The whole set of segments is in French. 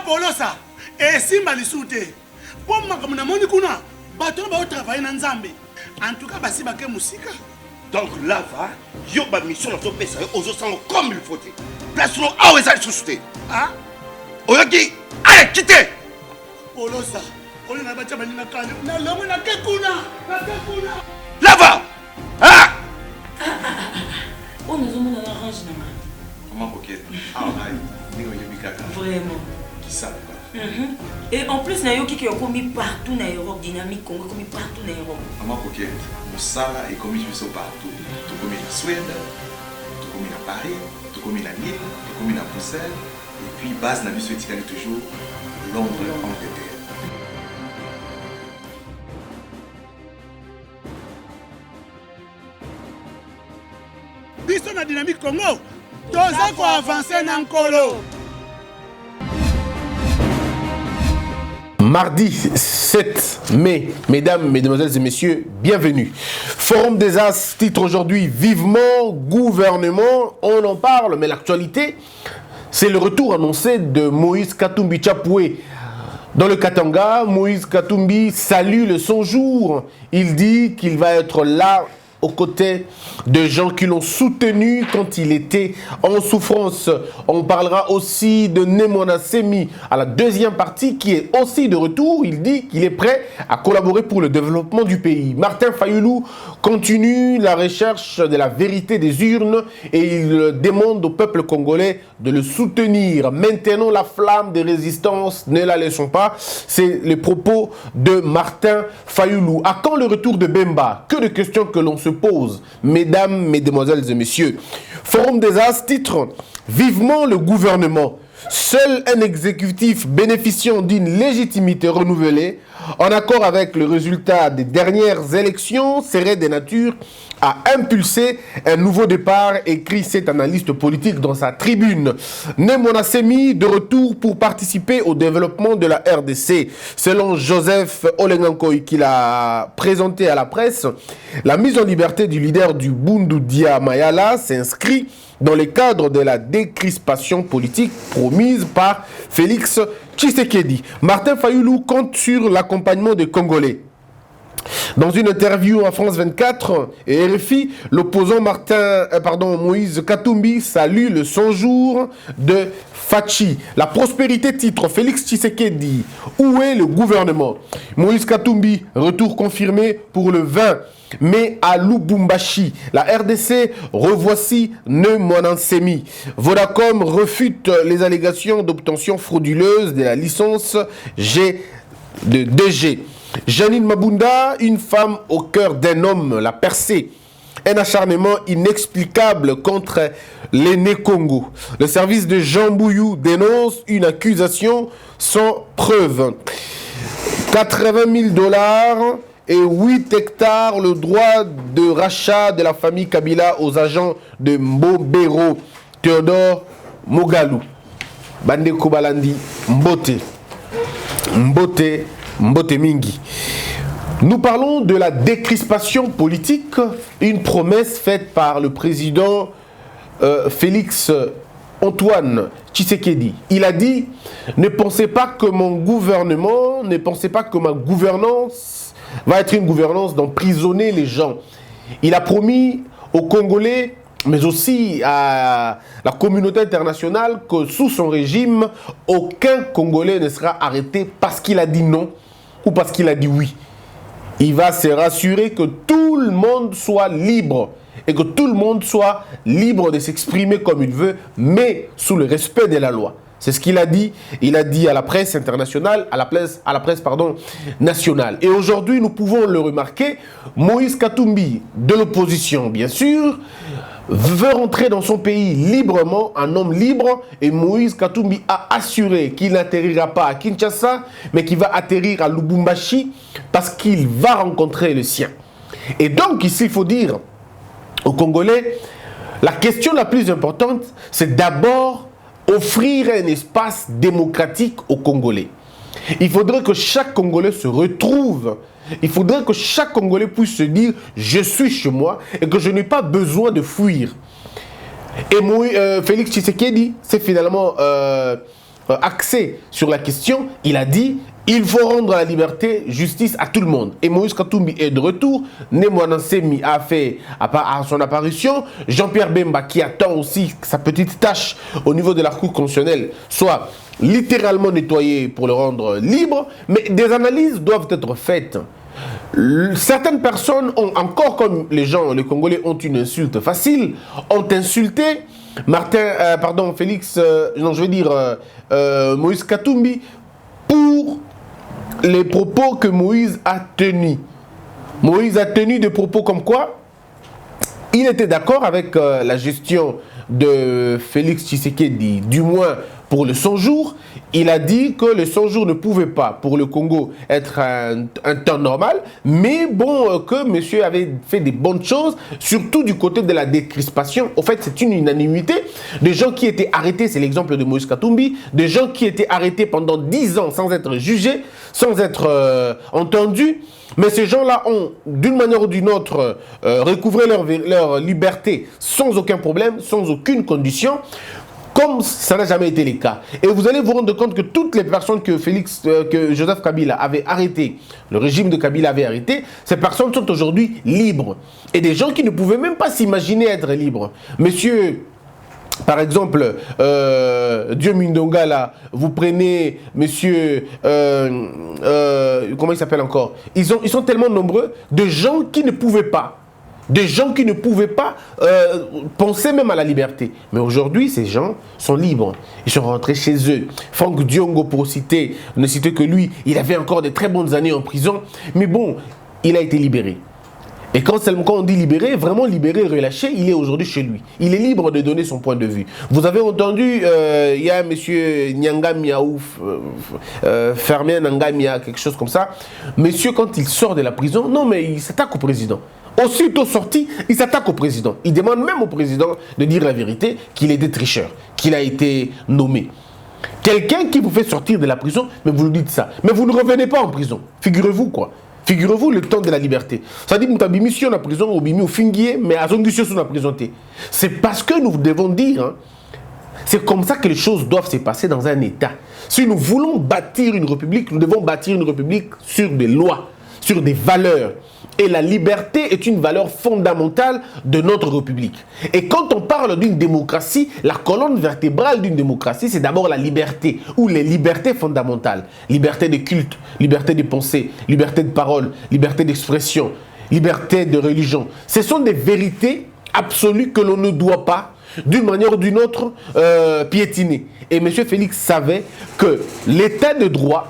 Polosa, et Simba Lissoute. Pour moi, comme on a kuna, bateau va travailler dans Zambé. En tout cas, basi baké musika. Donc là, va, yo ba mission dans ton pays, aux autres comme il faut. Place nous à où est-ce souté. Ah? Oyaki, allez, quittez. Polosa, on est là-bas, tu na kane. Na lomo na kekuna. Là va. Ah! On nous a mis dans l'orange. Comment coquette? Ah, vraiment. Qui ça? Et en plus, il y a qui ont commis partout dans l'Europe, dynamique Congo, commis partout dans l'Europe. Maman coquette, Moussala est commis partout. Tout commis en Suède, tout commis à Paris, tout commis à Lille, tout commis à Bruxelles. Et puis, base n'a vu ce toujours Londres, Angleterre. Biso na dynamique Congo, toza ko avancer na nkolo. Mardi 7 mai, mesdames, mesdemoiselles et messieurs, bienvenue. Forum des As titre aujourd'hui vivement gouvernement. On en parle, mais l'actualité, c'est le retour annoncé de Moïse Katumbi Chapoué. Dans le Katanga, Moïse Katumbi salue le 100 jours. Il dit qu'il va être là aux côtés de gens qui l'ont soutenu quand il était en souffrance. On parlera aussi de Nemona Semi à la deuxième partie qui est aussi de retour. Il dit qu'il est prêt à collaborer pour le développement du pays. Martin Fayoulou continue la recherche de la vérité des urnes et il demande au peuple congolais de le soutenir. Maintenons la flamme de résistance, ne la laissons pas. C'est les propos de Martin Fayoulou. À quand le retour de Bemba? Que de questions que l'on se pose, mesdames, mesdemoiselles et messieurs. Forum des As titre vivement le gouvernement. Seul un exécutif bénéficiant d'une légitimité renouvelée, en accord avec le résultat des dernières élections, serait de nature à impulser un nouveau départ, écrit cet analyste politique dans sa tribune. Nemona Semi de retour pour participer au développement de la RDC. Selon Joseph Olengankoy, qu'il a présenté à la presse, la mise en liberté du leader du Bundu Dia Mayala s'inscrit dans le cadre de la décrispation politique promise par Félix Tshisekedi. Martin Fayoulou compte sur l'accompagnement des Congolais. Dans une interview à France 24 et RFI, l'opposant Moïse Katumbi salue le 100 jours de Fachi. La prospérité titre Félix Tshisekedi. Où est le gouvernement? Moïse Katumbi, retour confirmé pour le 20 mai à Lubumbashi. La RDC revoici Nemona Semi. Vodacom refute les allégations d'obtention frauduleuse de la licence G de 2G. Janine Mabunda, une femme au cœur d'un homme, l'a percée. Un acharnement inexplicable contre l'aîné Congo. Le service de Jean Bouyou dénonce une accusation sans preuve. 80 000 $ et 8 hectares, le droit de rachat de la famille Kabila aux agents de Mbobero, Théodore Mogalou. Bande Kobalandi, Mbote Mingi. Nous parlons de la décrispation politique, une promesse faite par le président Félix Antoine Tshisekedi. Il a dit « Ne pensez pas que mon gouvernement, ne pensez pas que ma gouvernance va être une gouvernance d'emprisonner les gens. » Il a promis aux Congolais, mais aussi à la communauté internationale, que sous son régime, aucun Congolais ne sera arrêté parce qu'il a dit non ou parce qu'il a dit oui. Il va se rassurer que tout le monde soit libre et que tout le monde soit libre de s'exprimer comme il veut, mais sous le respect de la loi. C'est ce qu'il a dit. Il a dit à la presse internationale, à la presse nationale. Et aujourd'hui, nous pouvons le remarquer, Moïse Katumbi, de l'opposition, bien sûr, veut rentrer dans son pays librement, un homme libre, et Moïse Katumbi a assuré qu'il n'atterrira pas à Kinshasa, mais qu'il va atterrir à Lubumbashi parce qu'il va rencontrer le sien. Et donc, ici, il faut dire aux Congolais, la question la plus importante, c'est d'abord offrir un espace démocratique aux Congolais. Il faudrait que chaque Congolais se retrouve. Il faudrait que chaque Congolais puisse se dire « Je suis chez moi et que je n'ai pas besoin de fuir ». Et Félix Tshisekedi, c'est finalement axé sur la question. Il a dit il faut rendre la liberté, justice à tout le monde. Et Moïse Katumbi est de retour. Némoana Semi a fait à son apparition. Jean-Pierre Bemba qui attend aussi que sa petite tâche au niveau de la Cour constitutionnelle soit littéralement nettoyée pour le rendre libre. Mais des analyses doivent être faites. Certaines personnes ont encore, comme les Congolais ont une insulte facile, ont insulté Moïse Katumbi pour les propos que Moïse a tenus. Moïse a tenu des propos comme quoi il était d'accord avec la gestion de Félix Tshisekedi, du moins pour le 100 jours. Il a dit que le 100 jours ne pouvait pas, pour le Congo, être un temps normal, mais bon, que monsieur avait fait des bonnes choses, surtout du côté de la décrispation. En fait, c'est une unanimité. Des gens qui étaient arrêtés, c'est l'exemple de Moïse Katumbi, des gens qui étaient arrêtés pendant 10 ans sans être jugés, sans être entendus. Mais ces gens-là ont, d'une manière ou d'une autre, recouvré leur liberté sans aucun problème, sans aucune condition, comme ça n'a jamais été le cas. Et vous allez vous rendre compte que toutes les personnes que Joseph Kabila avait arrêtées, le régime de Kabila avait arrêté, ces personnes sont aujourd'hui libres. Et des gens qui ne pouvaient même pas s'imaginer être libres. Monsieur... Par exemple, Dieu Mindonga, là, vous prenez monsieur, comment il s'appelle encore? Ils sont tellement nombreux de gens qui ne pouvaient pas. Des gens qui ne pouvaient pas penser même à la liberté. Mais aujourd'hui, ces gens sont libres. Ils sont rentrés chez eux. Franck Diongo, pour ne citer que lui, il avait encore de très bonnes années en prison. Mais bon, il a été libéré. Et quand on dit libéré, vraiment libéré, relâché, il est aujourd'hui chez lui. Il est libre de donner son point de vue. Vous avez entendu, il y a M. Nyanga Miaouf, Fermien Nyanga Mia, quelque chose comme ça. Monsieur, quand il sort de la prison, non mais il s'attaque au président. Aussitôt sorti, il s'attaque au président. Il demande même au président de dire la vérité, qu'il est des tricheurs, qu'il a été nommé. Quelqu'un qui vous fait sortir de la prison, mais vous lui dites ça. Mais vous ne revenez pas en prison. Figurez-vous quoi. Figurez-vous le temps de la liberté. Ça dit que nous mission en prison, ou bimi au fingier, mais à son sur la prison. C'est parce que nous devons dire, hein, c'est comme ça que les choses doivent se passer dans un État. Si nous voulons bâtir une république, nous devons bâtir une république sur des lois, sur des valeurs. Et la liberté est une valeur fondamentale de notre République. Et quand on parle d'une démocratie, la colonne vertébrale d'une démocratie, c'est d'abord la liberté, ou les libertés fondamentales. Liberté de culte, liberté de pensée, liberté de parole, liberté d'expression, liberté de religion. Ce sont des vérités absolues que l'on ne doit pas, d'une manière ou d'une autre, piétiner. Et M. Félix savait que l'état de droit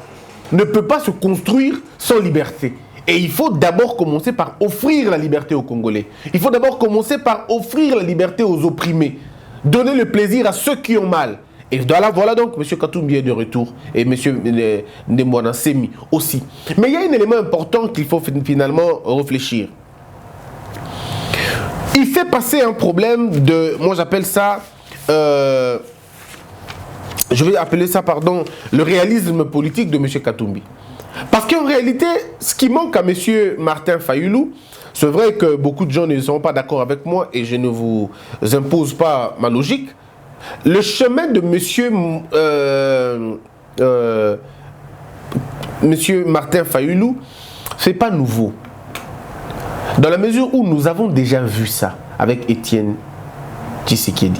ne peut pas se construire sans liberté. Et il faut d'abord commencer par offrir la liberté aux Congolais. Il faut d'abord commencer par offrir la liberté aux opprimés. Donner le plaisir à ceux qui ont mal. Et voilà donc M. Katumbi est de retour. Et M. Ndemwana Semi aussi. Mais il y a un élément important qu'il faut finalement réfléchir. Il fait passer un problème de... Moi j'appelle ça... je vais appeler ça, pardon, le réalisme politique de M. Katumbi. Parce qu'en réalité, ce qui manque à M. Martin Fayulu, c'est vrai que beaucoup de gens ne sont pas d'accord avec moi et je ne vous impose pas ma logique. Le chemin de M. Martin Fayulu, ce n'est pas nouveau. Dans la mesure où nous avons déjà vu ça avec Étienne Tshisekedi.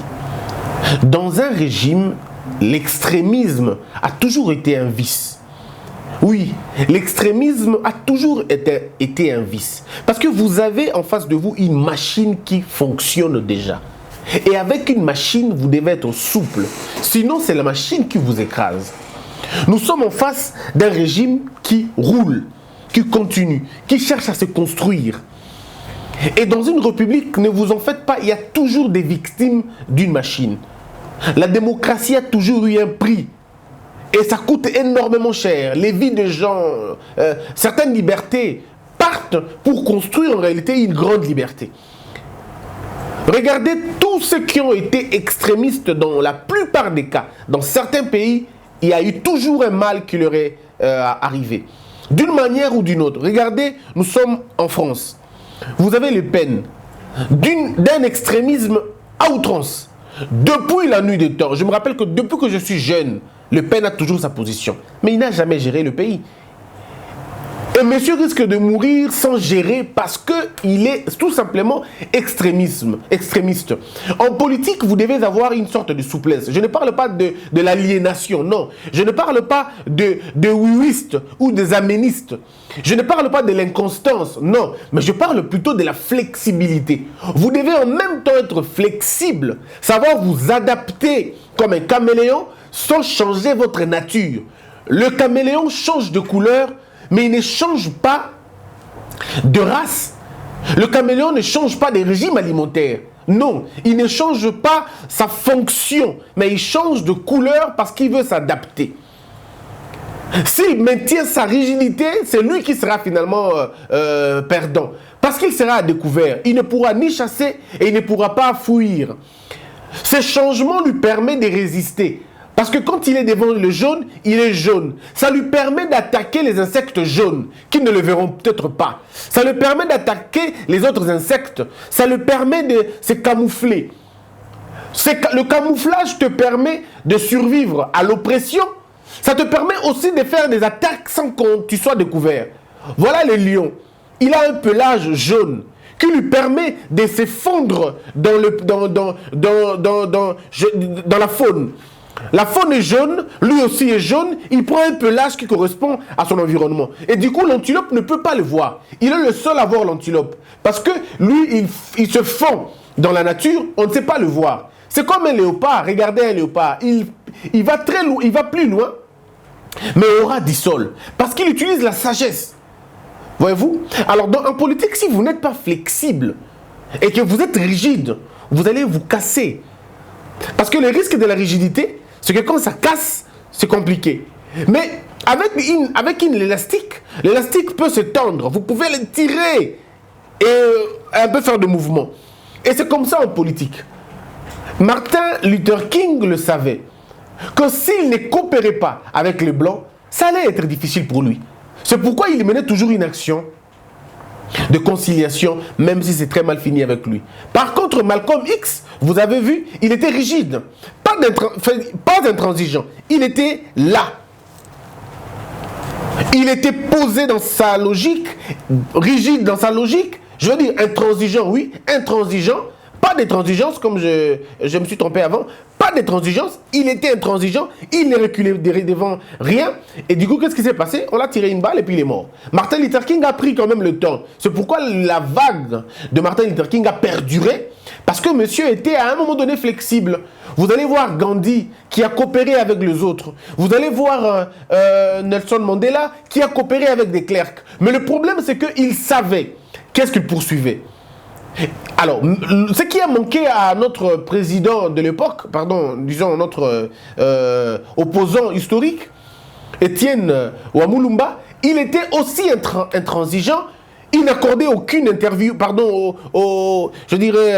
Dans un régime, l'extrémisme a toujours été un vice. Oui, l'extrémisme a toujours été un vice. Parce que vous avez en face de vous une machine qui fonctionne déjà. Et avec une machine, vous devez être souple. Sinon, c'est la machine qui vous écrase. Nous sommes en face d'un régime qui roule, qui continue, qui cherche à se construire. Et dans une république, ne vous en faites pas, il y a toujours des victimes d'une machine. La démocratie a toujours eu un prix. Et ça coûte énormément cher. Les vies de gens, certaines libertés partent pour construire en réalité une grande liberté. Regardez tous ceux qui ont été extrémistes dans la plupart des cas. Dans certains pays, il y a eu toujours un mal qui leur est arrivé. D'une manière ou d'une autre. Regardez, nous sommes en France. Vous avez Le Pen. D'un extrémisme à outrance. Depuis la nuit des temps. Je me rappelle que depuis que je suis jeune, Le Pen a toujours sa position. Mais il n'a jamais géré le pays. Et monsieur risque de mourir sans gérer parce qu'il est tout simplement extrémiste. En politique, vous devez avoir une sorte de souplesse. Je ne parle pas de l'aliénation, non. Je ne parle pas de oui-wistes ou des aménistes. Je ne parle pas de l'inconstance, non. Mais je parle plutôt de la flexibilité. Vous devez en même temps être flexible, savoir vous adapter comme un caméléon sans changer votre nature. Le caméléon change de couleur, mais il ne change pas de race. Le caméléon ne change pas de régime alimentaire. Non, il ne change pas sa fonction, mais il change de couleur parce qu'il veut s'adapter. S'il maintient sa rigidité, c'est lui qui sera finalement perdant. Parce qu'il sera à découvert. Il ne pourra ni chasser et il ne pourra pas fuir. Ce changement lui permet de résister. Parce que quand il est devant le jaune, il est jaune. Ça lui permet d'attaquer les insectes jaunes, qui ne le verront peut-être pas. Ça lui permet d'attaquer les autres insectes. Ça lui permet de se camoufler. Le camouflage te permet de survivre à l'oppression. Ça te permet aussi de faire des attaques sans que tu sois découvert. Voilà le lion. Il a un pelage jaune qui lui permet de se fondre dans la faune. La faune est jaune, lui aussi est jaune, il prend un pelage qui correspond à son environnement. Et du coup, l'antilope ne peut pas le voir. Il est le seul à voir l'antilope. Parce que lui, il se fond dans la nature, on ne sait pas le voir. C'est comme un léopard, regardez un léopard, il va très loin, il va plus loin, mais aura du sol. Parce qu'il utilise la sagesse. Voyez-vous? Alors, en politique, si vous n'êtes pas flexible et que vous êtes rigide, vous allez vous casser. Parce que le risque de la rigidité, c'est que quand ça casse, c'est compliqué. Mais avec une élastique, l'élastique peut se tendre. Vous pouvez le tirer et un peu faire de mouvement. Et c'est comme ça en politique. Martin Luther King le savait. Que s'il ne coopérait pas avec les Blancs, ça allait être difficile pour lui. C'est pourquoi il menait toujours une action de conciliation, même si c'est très mal fini avec lui. Par contre, Malcolm X, vous avez vu, il était rigide, pas intransigeant, il était là. Il était posé dans sa logique, rigide dans sa logique, je veux dire intransigeant, oui, intransigeant, pas d'intransigeance comme je me suis trompé avant, pas d'intransigeance, il était intransigeant, il ne reculait devant rien, et du coup, qu'est-ce qui s'est passé? On l'a tiré une balle et puis il est mort. Martin Luther King a pris quand même le temps. C'est pourquoi la vague de Martin Luther King a perduré, parce que monsieur était à un moment donné flexible. Vous allez voir Gandhi qui a coopéré avec les autres. Vous allez voir Nelson Mandela qui a coopéré avec des clercs. Mais le problème, c'est qu'il savait qu'est-ce qu'il poursuivait. Alors, ce qui a manqué à notre président de l'époque, pardon, disons notre opposant historique, Étienne Ouamulumba, il était aussi intransigeant. Il n'accordait aucune interview, pardon, je dirais,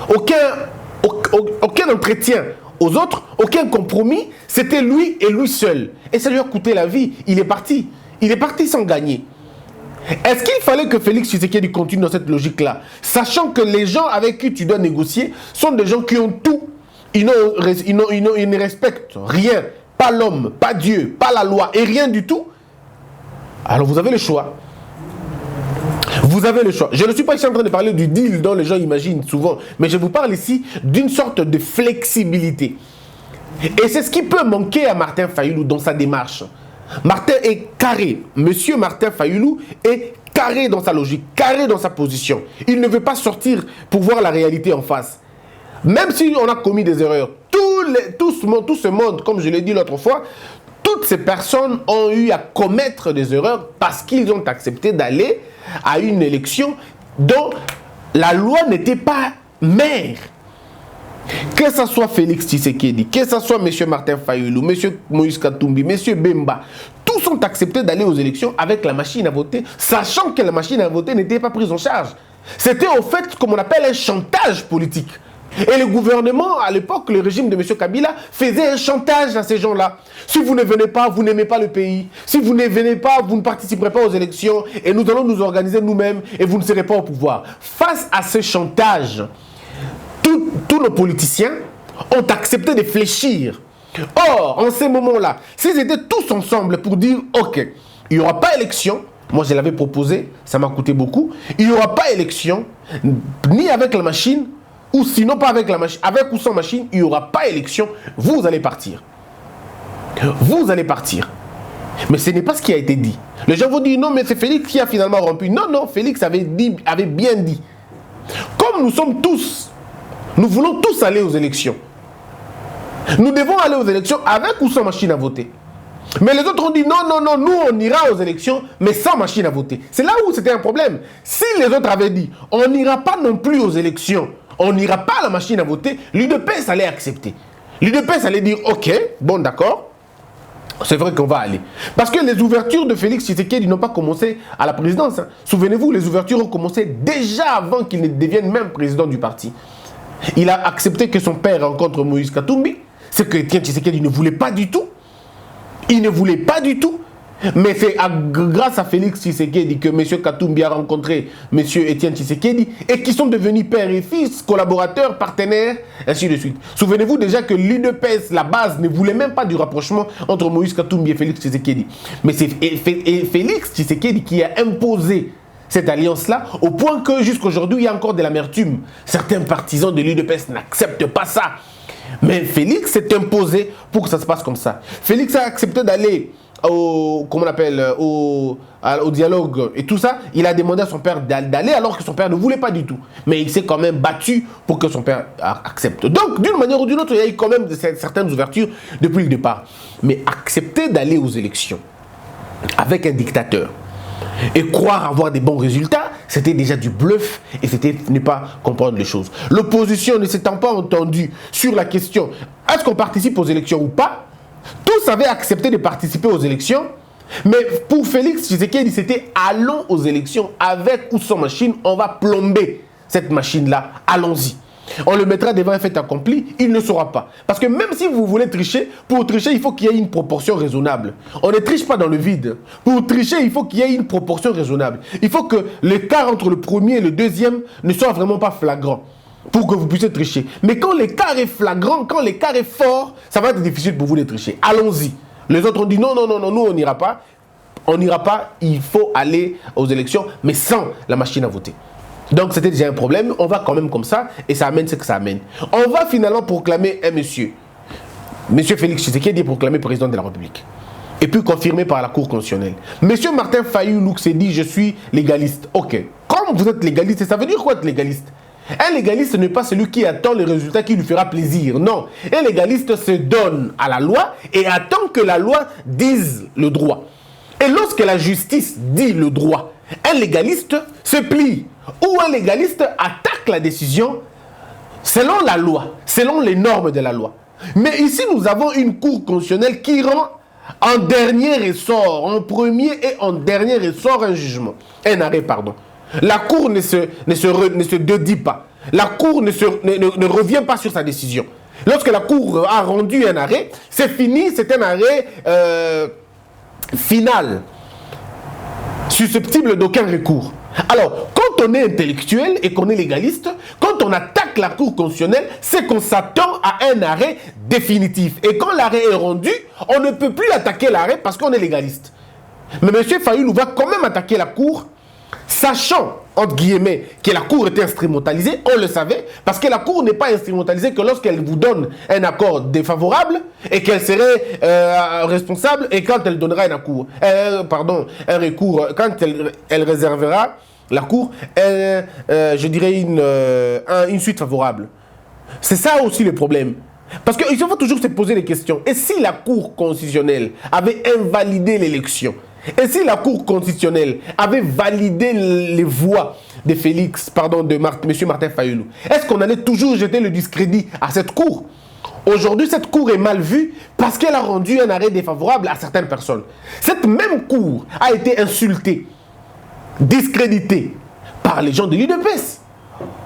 aucun entretien aux autres, aucun compromis. C'était lui et lui seul. Et ça lui a coûté la vie. Il est parti. Il est parti sans gagner. Est-ce qu'il fallait que Félix Tshisekedi continue dans cette logique-là, sachant que les gens avec qui tu dois négocier sont des gens qui ont tout. Ils ne respectent rien, pas l'homme, pas Dieu, pas la loi et rien du tout. Alors vous avez le choix. Vous avez le choix. Je ne suis pas ici en train de parler du deal dont les gens imaginent souvent, mais je vous parle ici d'une sorte de flexibilité. Et c'est ce qui peut manquer à Martin Fayulu dans sa démarche. Martin est carré. Monsieur Martin Fayulu est carré dans sa logique, carré dans sa position. Il ne veut pas sortir pour voir la réalité en face. Même si on a commis des erreurs, tout ce monde, comme je l'ai dit l'autre fois, toutes ces personnes ont eu à commettre des erreurs parce qu'ils ont accepté d'aller à une élection dont la loi n'était pas mère. Que ce soit Félix Tshisekedi, que ce soit M. Martin Fayulu, M. Moïse Katumbi, M. Bemba, tous ont accepté d'aller aux élections avec la machine à voter, sachant que la machine à voter n'était pas prise en charge. C'était au fait, comme on appelle, un chantage politique. Et le gouvernement, à l'époque, le régime de M. Kabila, faisait un chantage à ces gens-là. Si vous ne venez pas, vous n'aimez pas le pays. Si vous ne venez pas, vous ne participerez pas aux élections et nous allons nous organiser nous-mêmes et vous ne serez pas au pouvoir. Face à ce chantage, tous nos politiciens ont accepté de fléchir. Or, en ces moments-là, s'ils étaient tous ensemble pour dire, ok, il n'y aura pas élection, moi je l'avais proposé, ça m'a coûté beaucoup, il n'y aura pas élection, ni avec la machine, ou sinon pas avec la machine, avec ou sans machine, il n'y aura pas élection, vous allez partir. Vous allez partir. Mais ce n'est pas ce qui a été dit. Les gens vont dire, non, mais c'est Félix qui a finalement rompu. Non, non, Félix avait bien dit. Comme nous sommes tous, nous voulons tous aller aux élections. Nous devons aller aux élections avec ou sans machine à voter. Mais les autres ont dit, non, non, non, nous on ira aux élections, mais sans machine à voter. C'est là où c'était un problème. Si les autres avaient dit, on n'ira pas non plus aux élections, on n'ira pas à la machine à voter, l'UDPS allait accepter. L'UDPS allait dire, ok, bon d'accord, c'est vrai qu'on va aller. Parce que les ouvertures de Félix Tshisekedi n'ont pas commencé à la présidence. Hein. Souvenez-vous, les ouvertures ont commencé déjà avant qu'il ne devienne même président du parti. Il a accepté que son père rencontre Moïse Katumbi, ce que Étienne Tshisekedi ne voulait pas du tout. Il ne voulait pas du tout. Mais c'est grâce à Félix Tshisekedi que M. Katumbi a rencontré M. Étienne Tshisekedi et qui sont devenus père et fils, collaborateurs, partenaires, ainsi de suite. Souvenez-vous déjà que l'UDPS, la base, ne voulait même pas du rapprochement entre Moïse Katumbi et Félix Tshisekedi. Mais c'est Félix Tshisekedi qui a imposé cette alliance-là, au point que jusqu'aujourd'hui, il y a encore de l'amertume. Certains partisans de l'UDPS n'acceptent pas ça. Mais Félix s'est imposé pour que ça se passe comme ça. Félix a accepté d'aller au dialogue et tout ça. Il a demandé à son père d'aller alors que son père ne voulait pas du tout. Mais il s'est quand même battu pour que son père accepte. Donc, d'une manière ou d'une autre, il y a eu quand même certaines ouvertures depuis le départ. Mais accepter d'aller aux élections avec un dictateur et croire avoir des bons résultats, c'était déjà du bluff et c'était ne pas comprendre les choses. L'opposition ne s'étant pas entendue sur la question est-ce qu'on participe aux élections ou pas, tous avaient accepté de participer aux élections, mais pour Félix Tshisekedi, c'était allons aux élections avec ou sans machine, on va plomber cette machine-là, allons-y. On le mettra devant un fait accompli, il ne saura pas. Parce que même si vous voulez tricher, pour tricher, il faut qu'il y ait une proportion raisonnable. On ne triche pas dans le vide. Pour tricher, il faut qu'il y ait une proportion raisonnable. Il faut que l'écart entre le premier et le deuxième ne soit vraiment pas flagrant pour que vous puissiez tricher. Mais quand l'écart est flagrant, quand l'écart est fort, ça va être difficile pour vous de tricher. Allons-y. Les autres ont dit non, non, non, non, nous on n'ira pas. On n'ira pas, il faut aller aux élections, mais sans la machine à voter. Donc c'était déjà un problème, on va quand même comme ça, et ça amène ce que ça amène. On va finalement proclamer un monsieur Félix Tshisekedi est proclamé président de la République, et puis confirmé par la Cour constitutionnelle. Monsieur Martin Fayulu s'est dit, je suis légaliste. Ok, comme vous êtes légaliste, ça veut dire quoi être légaliste? Un légaliste n'est pas celui qui attend le résultat qui lui fera plaisir, non. Un légaliste se donne à la loi et attend que la loi dise le droit. Et lorsque la justice dit le droit, un légaliste se plie. Ou un légaliste attaque la décision selon la loi, selon les normes de la loi. Mais ici, nous avons une cour constitutionnelle qui rend en dernier ressort, en premier et en dernier ressort un jugement, un arrêt, pardon. La cour ne se dédie pas. La cour ne revient pas sur sa décision. Lorsque la cour a rendu un arrêt, c'est fini, c'est un arrêt final, susceptible d'aucun recours. Alors, quand on est intellectuel et qu'on est légaliste, quand on attaque la Cour constitutionnelle, c'est qu'on s'attend à un arrêt définitif. Et quand l'arrêt est rendu, on ne peut plus attaquer l'arrêt parce qu'on est légaliste. Mais M. Fayulu va quand même attaquer la Cour, sachant, entre guillemets, que la Cour était instrumentalisée, on le savait, parce que la Cour n'est pas instrumentalisée que lorsqu'elle vous donne un accord défavorable et qu'elle serait responsable, et quand elle donnera un recours, quand elle réservera la Cour, je dirais une suite favorable. C'est ça aussi le problème. Parce qu'il faut toujours se poser des questions. Et si la Cour constitutionnelle avait invalidé l'élection? Et si la Cour constitutionnelle avait validé les voix de M. Martin Fayulu, est-ce qu'on allait toujours jeter le discrédit à cette Cour? Aujourd'hui, cette Cour est mal vue parce qu'elle a rendu un arrêt défavorable à certaines personnes. Cette même Cour a été insultée, discréditée par les gens de l'UDPS.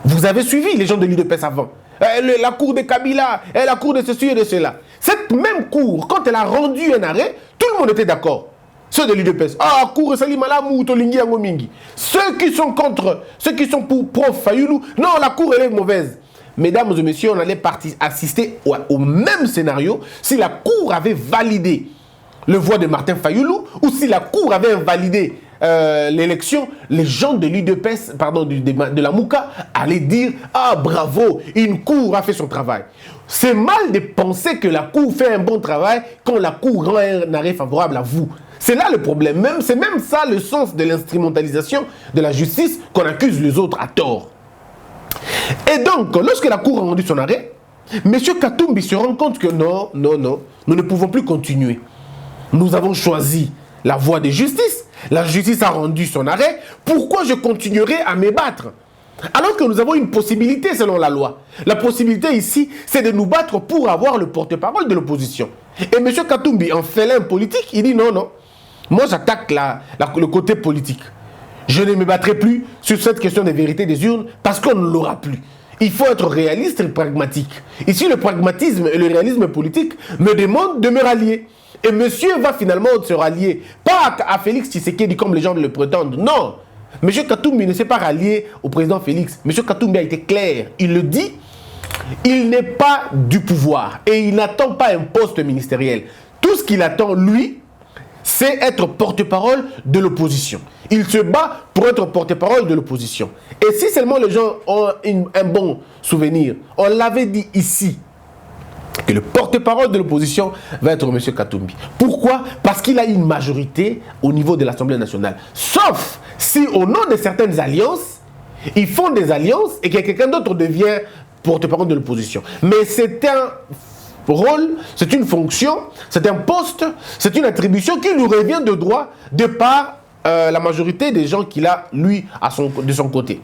Vous avez suivi les gens de l'UDPS avant. La Cour de Kabila, la Cour de ceci et de cela. Cette même Cour, quand elle a rendu un arrêt, tout le monde était d'accord. Ceux de l'UDPS. Ah, Cour Salimalamu, Tolingi Angomingi. Ceux qui sont contre, ceux qui sont pour Prof Fayulu, non, la Cour elle est mauvaise. mesdames et messieurs, on allait assister au même scénario si la Cour avait validé le voix de Martin Fayoulou ou si la Cour avait invalidé l'élection, les gens de l'UDPS, pardon, de la Mouka allaient dire « Ah, bravo, une Cour a fait son travail ». C'est mal de penser que la Cour fait un bon travail quand la Cour rend un arrêt favorable à vous. C'est là le problème. C'est même ça le sens de l'instrumentalisation de la justice qu'on accuse les autres à tort. Et donc, lorsque la Cour a rendu son arrêt, M. Katumbi se rend compte que non, nous ne pouvons plus continuer. Nous avons choisi la voie de justice. La justice a rendu son arrêt. Pourquoi je continuerai à me battre? Alors que nous avons une possibilité selon la loi. La possibilité ici, c'est de nous battre pour avoir le porte-parole de l'opposition. Et M. Katumbi, en félin politique, il dit non. Moi, j'attaque le côté politique. Je ne me battrai plus sur cette question des vérités des urnes parce qu'on ne l'aura plus. Il faut être réaliste et pragmatique. Ici, le pragmatisme et le réalisme politique me demandent de me rallier. Et monsieur va finalement se rallier, pas à Félix Tshisekedi comme les gens le prétendent, non. Monsieur Katumbi ne s'est pas rallié au président Félix. Monsieur Katumbi a été clair, il le dit, il n'est pas du pouvoir et il n'attend pas un poste ministériel. Tout ce qu'il attend, lui, c'est être porte-parole de l'opposition. Il se bat pour être porte-parole de l'opposition. Et si seulement les gens ont un bon souvenir, on l'avait dit ici, que le porte-parole de l'opposition va être M. Katumbi. Pourquoi? Parce qu'il a une majorité au niveau de l'Assemblée nationale. Sauf si au nom de certaines alliances, ils font des alliances et que quelqu'un d'autre devient porte-parole de l'opposition. Mais c'est un rôle, c'est une fonction, c'est un poste, c'est une attribution qui lui revient de droit de par la majorité des gens qu'il a, lui, de son côté.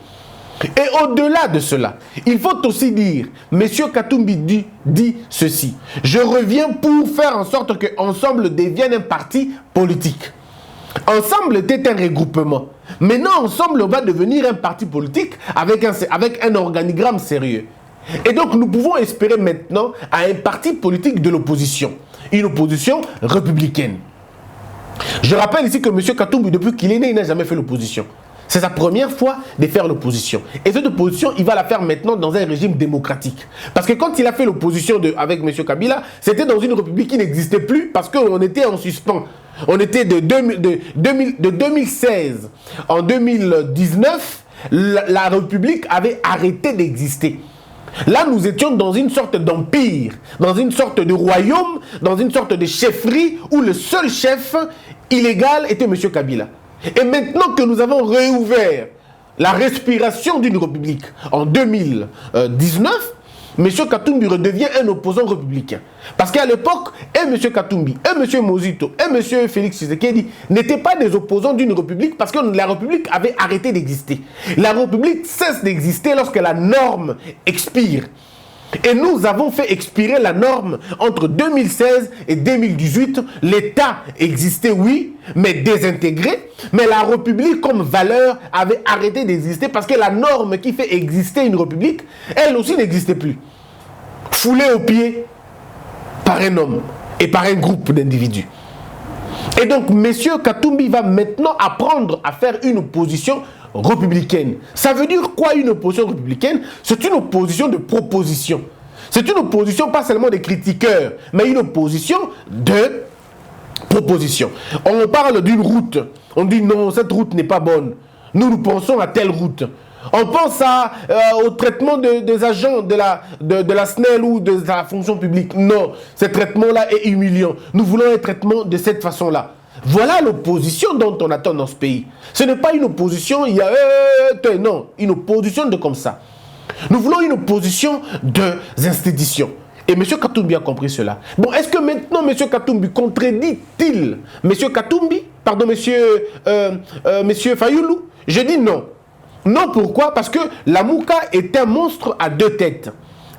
Et au-delà de cela, il faut aussi dire, M. Katumbi dit ceci, je reviens pour faire en sorte que Ensemble devienne un parti politique. Ensemble était un regroupement. Maintenant, Ensemble va devenir un parti politique avec un organigramme sérieux. Et donc, nous pouvons espérer maintenant à un parti politique de l'opposition, une opposition républicaine. Je rappelle ici que M. Katumbi, depuis qu'il est né, il n'a jamais fait l'opposition. C'est sa première fois de faire l'opposition. Et cette opposition, il va la faire maintenant dans un régime démocratique. Parce que quand il a fait l'opposition avec M. Kabila, c'était dans une république qui n'existait plus parce qu'on était en suspens. On était de 2016 en 2019, la république avait arrêté d'exister. Là, nous étions dans une sorte d'empire, dans une sorte de royaume, dans une sorte de chefferie où le seul chef illégal était M. Kabila. Et maintenant que nous avons réouvert la respiration d'une république en 2019, M. Katumbi redevient un opposant républicain. Parce qu'à l'époque, et M. Katumbi, et M. Mozito, et M. Félix Tshisekedi n'étaient pas des opposants d'une république parce que la république avait arrêté d'exister. La république cesse d'exister lorsque la norme expire. Et nous avons fait expirer la norme entre 2016 et 2018. L'État existait, oui, mais désintégré. Mais la République comme valeur avait arrêté d'exister parce que la norme qui fait exister une République, elle aussi n'existait plus. Foulée aux pieds par un homme et par un groupe d'individus. Et donc, M. Katumbi va maintenant apprendre à faire une opposition républicaine. Ça veut dire quoi une opposition républicaine? C'est une opposition de proposition. C'est une opposition pas seulement des critiqueurs, mais une opposition de proposition. On parle d'une route. On dit non, cette route n'est pas bonne. Nous pensons à telle route. On pense au traitement des agents de la SNEL ou de la fonction publique. Non, ce traitement-là est humiliant. Nous voulons un traitement de cette façon-là. Voilà l'opposition dont on attend dans ce pays. Ce n'est pas une opposition, non, une opposition de comme ça. Nous voulons une opposition des institutions. Et M. Katumbi a compris cela. Bon, est-ce que maintenant M. Katumbi contredit-il M. Katumbi, pardon, M. Fayoulou? Je dis non. Non, pourquoi? Parce que la Mouka est un monstre à deux têtes.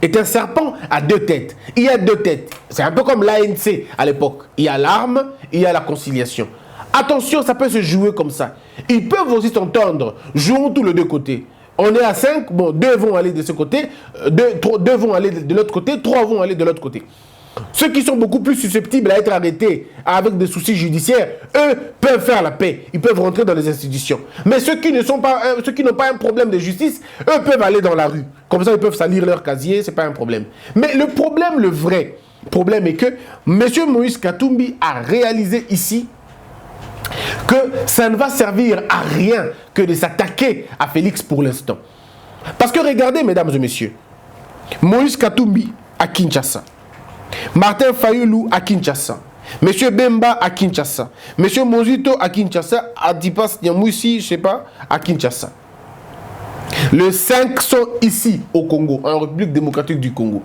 Est un serpent à deux têtes. Il y a deux têtes. C'est un peu comme l'ANC à l'époque. Il y a l'arme, il y a la conciliation. Attention, ça peut se jouer comme ça. Ils peuvent aussi s'entendre. Jouons tous les deux côtés. On est à 5, bon, 2 vont aller de ce côté, 2 vont aller de l'autre côté, 3 vont aller de l'autre côté. Ceux qui sont beaucoup plus susceptibles à être arrêtés avec des soucis judiciaires, eux peuvent faire la paix. Ils peuvent rentrer dans les institutions. Mais ceux qui n'ont pas un problème de justice, eux peuvent aller dans la rue. Comme ça, ils peuvent salir leur casier, c'est pas un problème. Mais le problème, le vrai problème est que M. Moïse Katumbi a réalisé ici que ça ne va servir à rien que de s'attaquer à Félix pour l'instant. Parce que regardez, mesdames et messieurs, Moïse Katumbi à Kinshasa, Martin Fayoulou à Kinshasa, M. Bemba à Kinshasa, M. Mozito à Kinshasa, Adipas Niamoussi, je sais pas, à Kinshasa. Les 5 sont ici au Congo, en République démocratique du Congo.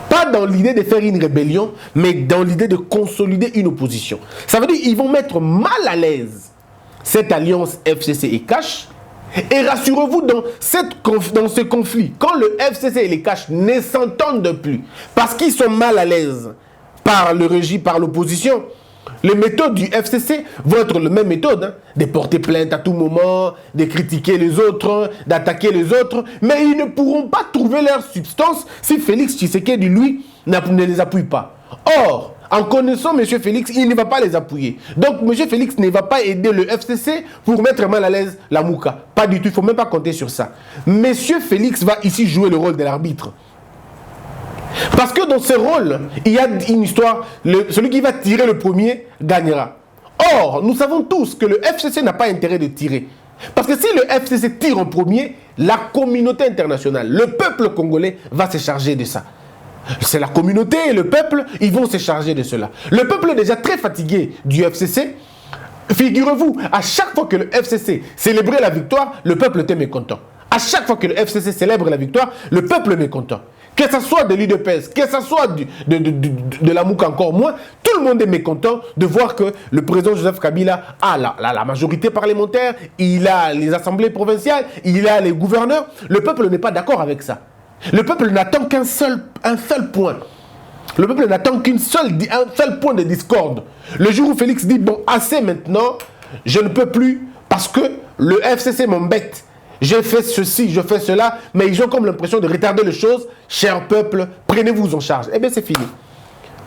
Pas dans l'idée de faire une rébellion, mais dans l'idée de consolider une opposition. Ça veut dire qu'ils vont mettre mal à l'aise cette alliance FCC et Cash. Et rassurez-vous, dans ce conflit, quand le FCC et les Cash ne s'entendent plus, parce qu'ils sont mal à l'aise par le régime, par l'opposition, les méthodes du FCC vont être les mêmes méthodes, hein, de porter plainte à tout moment, de critiquer les autres, d'attaquer les autres, mais ils ne pourront pas trouver leur substance si Félix Tshisekedi, lui, ne les appuie pas. Or, en connaissant M. Félix, il ne va pas les appuyer. Donc, M. Félix ne va pas aider le FCC pour mettre mal à l'aise la Mouka. Pas du tout, il ne faut même pas compter sur ça. M. Félix va ici jouer le rôle de l'arbitre. Parce que dans ce rôle, il y a une histoire, celui qui va tirer le premier gagnera. Or, nous savons tous que le FCC n'a pas intérêt de tirer. Parce que si le FCC tire en premier, la communauté internationale, le peuple congolais va se charger de ça. C'est la communauté et le peuple, ils vont se charger de cela. Le peuple est déjà très fatigué du FCC. Figurez-vous, à chaque fois que le FCC célébrait la victoire, le peuple était mécontent. À chaque fois que le FCC célèbre la victoire, le peuple est mécontent. Que ce soit de l'UDPS, que ce soit de la MOUC encore moins, tout le monde est mécontent de voir que le président Joseph Kabila a la majorité parlementaire, il a les assemblées provinciales, il a les gouverneurs. Le peuple n'est pas d'accord avec ça. Le peuple n'attend un seul point. Le peuple n'attend un seul point de discorde. Le jour où Félix dit, bon, assez maintenant, je ne peux plus parce que le FCC m'embête. J'ai fait ceci, je fais cela, mais ils ont comme l'impression de retarder les choses. Cher peuple, prenez-vous en charge. Eh bien, c'est fini.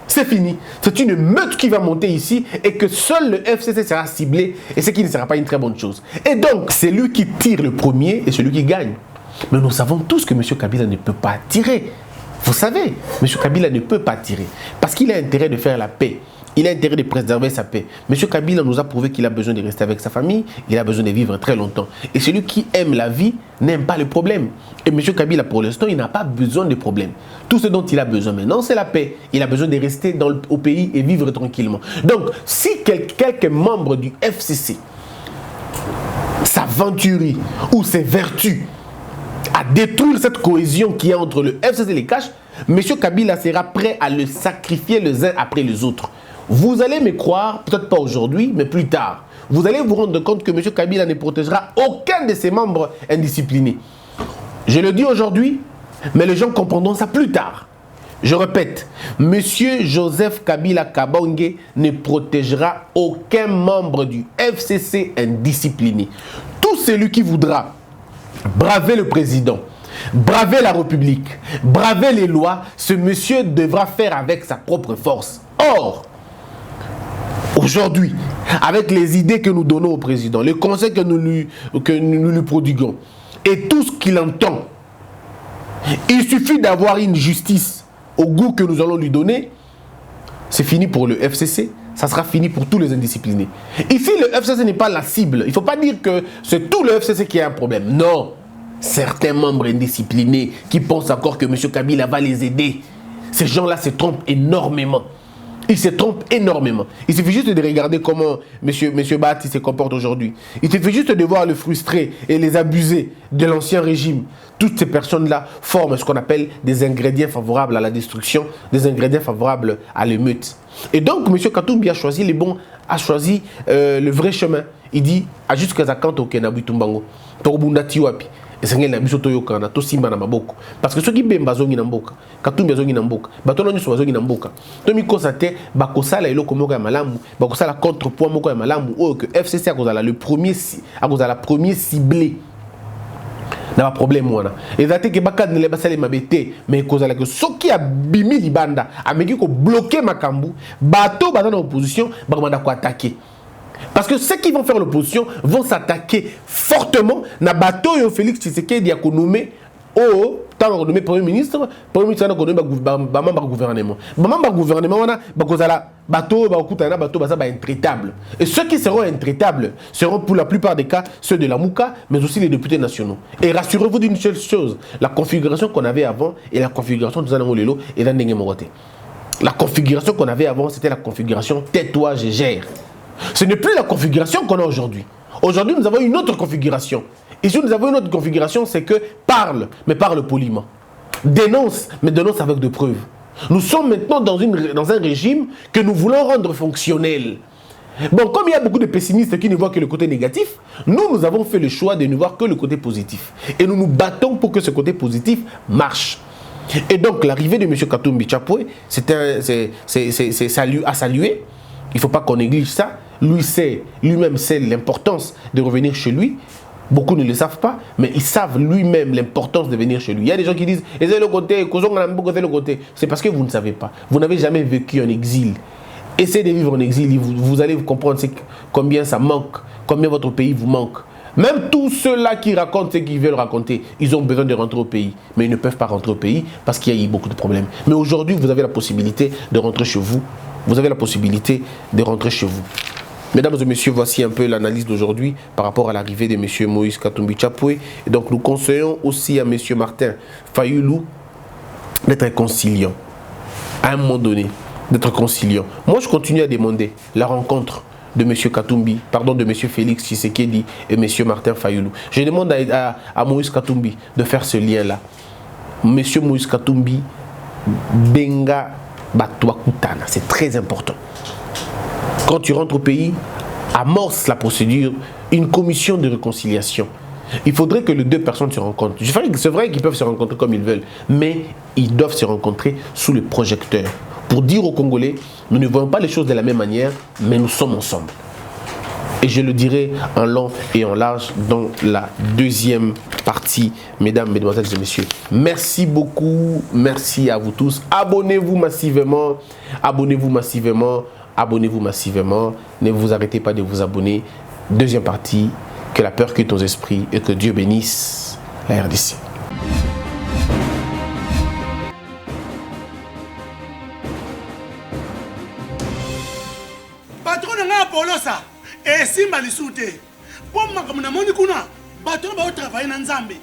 C'est fini. C'est une meute qui va monter ici et que seul le FCC sera ciblé et ce qui ne sera pas une très bonne chose. Et donc, c'est lui qui tire le premier et celui qui gagne. Mais nous savons tous que M. Kabila ne peut pas tirer. Vous savez, M. Kabila ne peut pas tirer parce qu'il a intérêt de faire la paix. Il a intérêt de préserver sa paix. M. Kabila nous a prouvé qu'il a besoin de rester avec sa famille, il a besoin de vivre très longtemps. Et celui qui aime la vie n'aime pas le problème. Et M. Kabila, pour l'instant, il n'a pas besoin de problème. Tout ce dont il a besoin maintenant, c'est la paix. Il a besoin de rester au pays et vivre tranquillement. Donc, si quelques membres du FCC s'aventurent ou s'évertuent à détruire cette cohésion qu'il y a entre le FCC et les Cash, M. Kabila sera prêt à le sacrifier les uns après les autres. Vous allez me croire, peut-être pas aujourd'hui, mais plus tard. Vous allez vous rendre compte que M. Kabila ne protégera aucun de ses membres indisciplinés. Je le dis aujourd'hui, mais les gens comprendront ça plus tard. Je répète, M. Joseph Kabila Kabange ne protégera aucun membre du FCC indiscipliné. Tout celui qui voudra braver le président, braver la République, braver les lois, ce monsieur devra faire avec sa propre force. Or, aujourd'hui, avec les idées que nous donnons au président, les conseils que nous lui prodiguons, et tout ce qu'il entend, il suffit d'avoir une justice au goût que nous allons lui donner, c'est fini pour le FCC, ça sera fini pour tous les indisciplinés. Ici, le FCC n'est pas la cible. Il ne faut pas dire que c'est tout le FCC qui a un problème. Non. Certains membres indisciplinés qui pensent encore que M. Kabila va les aider, ces gens-là se trompent énormément. Ils se trompent énormément. Il suffit juste de regarder comment M. Bati se comporte aujourd'hui. Il suffit juste de voir le frustré et les abusés de l'ancien régime. Toutes ces personnes-là forment ce qu'on appelle des ingrédients favorables à la destruction, des ingrédients favorables à l'émeute. Et donc, M. Katumbi a choisi les bons, a choisi le vrai chemin. Il dit, à jusqu'à Zakanto Kenabutumbango, Torobundati Wapi. Parce que ceux qui bemba zongi na mboka, Katumbi zongi na mboka, batono nyoso zongi na mboka. To mi kosate bakosala eloko moko ya malamu, bakosala contrepoids moko ya malamu o que FCC a kozala le premier ciblé. na problème wana ezate ke bakad ne basale mabete mais kozala que soki a bimi libanda ameki ko bloquer makambu bato bata na opposition bakomanda ko attaquer parce que ceux qui vont faire l'opposition vont s'attaquer fortement na bato yo Félix Tshisekedi a nommé au tant nommé premier ministre na nommé ba membre gouvernement wana bakozala bateau bakutana bateau baza ba intraitable et ceux qui seront intraitables seront pour la plupart des cas ceux de la Mouka mais aussi les députés nationaux et rassurez-vous d'une seule chose la configuration qu'on avait avant et la configuration de Zanango Lelo et dans Ndenge Morote la configuration qu'on avait avant c'était la configuration tais-toi je gère ce n'est plus la configuration qu'on a aujourd'hui nous avons une autre configuration. Ici, nous avons une autre configuration, c'est que parle, mais parle poliment. Dénonce, mais dénonce avec des preuves. Nous sommes maintenant dans un régime que nous voulons rendre fonctionnel. Bon, comme il y a beaucoup de pessimistes qui ne voient que le côté négatif, nous avons fait le choix de ne voir que le côté positif. Et nous nous battons pour que ce côté positif marche. Et donc, l'arrivée de M. Katumbi Tchapoué, c'est à saluer. Il ne faut pas qu'on néglige ça. Lui-même sait l'importance de revenir chez lui. Beaucoup ne le savent pas, mais ils savent lui-même l'importance de venir chez lui. Il y a des gens qui disent « c'est parce que vous ne savez pas. Vous n'avez jamais vécu en exil. Essayez de vivre en exil, vous allez comprendre combien ça manque, combien votre pays vous manque. Même tous ceux-là qui racontent ce qu'ils veulent raconter, ils ont besoin de rentrer au pays. Mais ils ne peuvent pas rentrer au pays parce qu'il y a eu beaucoup de problèmes. Mais aujourd'hui, vous avez la possibilité de rentrer chez vous. Vous avez la possibilité de rentrer chez vous. Mesdames et messieurs, voici un peu l'analyse d'aujourd'hui par rapport à l'arrivée de M. Moïse Katumbi Tchapoué. Et donc nous conseillons aussi à M. Martin Fayulu d'être conciliant. À un moment donné, d'être conciliant. Moi, je continue à demander la rencontre de M. Katumbi, pardon, de M. Félix Tshisekedi et M. Martin Fayulu. Je demande à Moïse Katumbi de faire ce lien-là. M. Moïse Katumbi, Benga Batwa Kutana, c'est très important. Quand tu rentres au pays, amorce la procédure, une commission de réconciliation. Il faudrait que les deux personnes se rencontrent. C'est vrai qu'ils peuvent se rencontrer comme ils veulent, mais ils doivent se rencontrer sous le projecteur. Pour dire aux Congolais, nous ne voyons pas les choses de la même manière, mais nous sommes ensemble. Et je le dirai en long et en large dans la deuxième partie, mesdames, mesdemoiselles et messieurs. Merci beaucoup, merci à vous tous. Abonnez-vous massivement, abonnez-vous massivement. Abonnez-vous massivement, ne vous arrêtez pas de vous abonner. Deuxième partie, que la peur quitte nos esprits et que Dieu bénisse la RDC. Patron n'a pas ça. Et si mal sauté. Pour moi comme na moni kuna, patron va travailler dans Nzambe.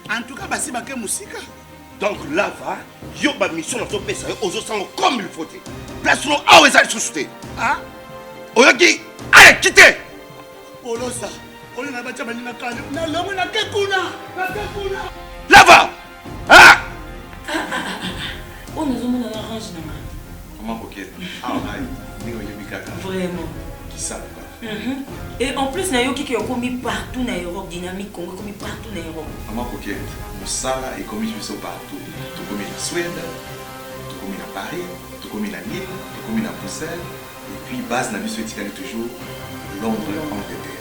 En tout cas, basi ba ke musika. Donc là va, yo ba mission na to pesa yo ozo sango comme il faut. Place no awe za susute. Ah? Oyoki, allez quittez. Polosa. On n'a pas de na kanya. Na lomo na kekuna. Na kekuna. Là va. Ah! On nous a mis dans l'orange. Comment coquette? Ah, vraiment. Qui ça? Et en plus, Nayo qui a commis partout dans l'Europe, dynamique Congo, commis partout dans l'Europe. Comment coquette? Moussala est commis partout. Tout comme en Suède, tout comme à Paris, tout comme à Lille, tout comme à Bruxelles. Et puis, base n'a vu ce toujours Londres, Angleterre.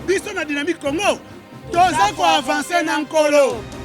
Biso na dynamique Congo, toza ko avancer na nkolo.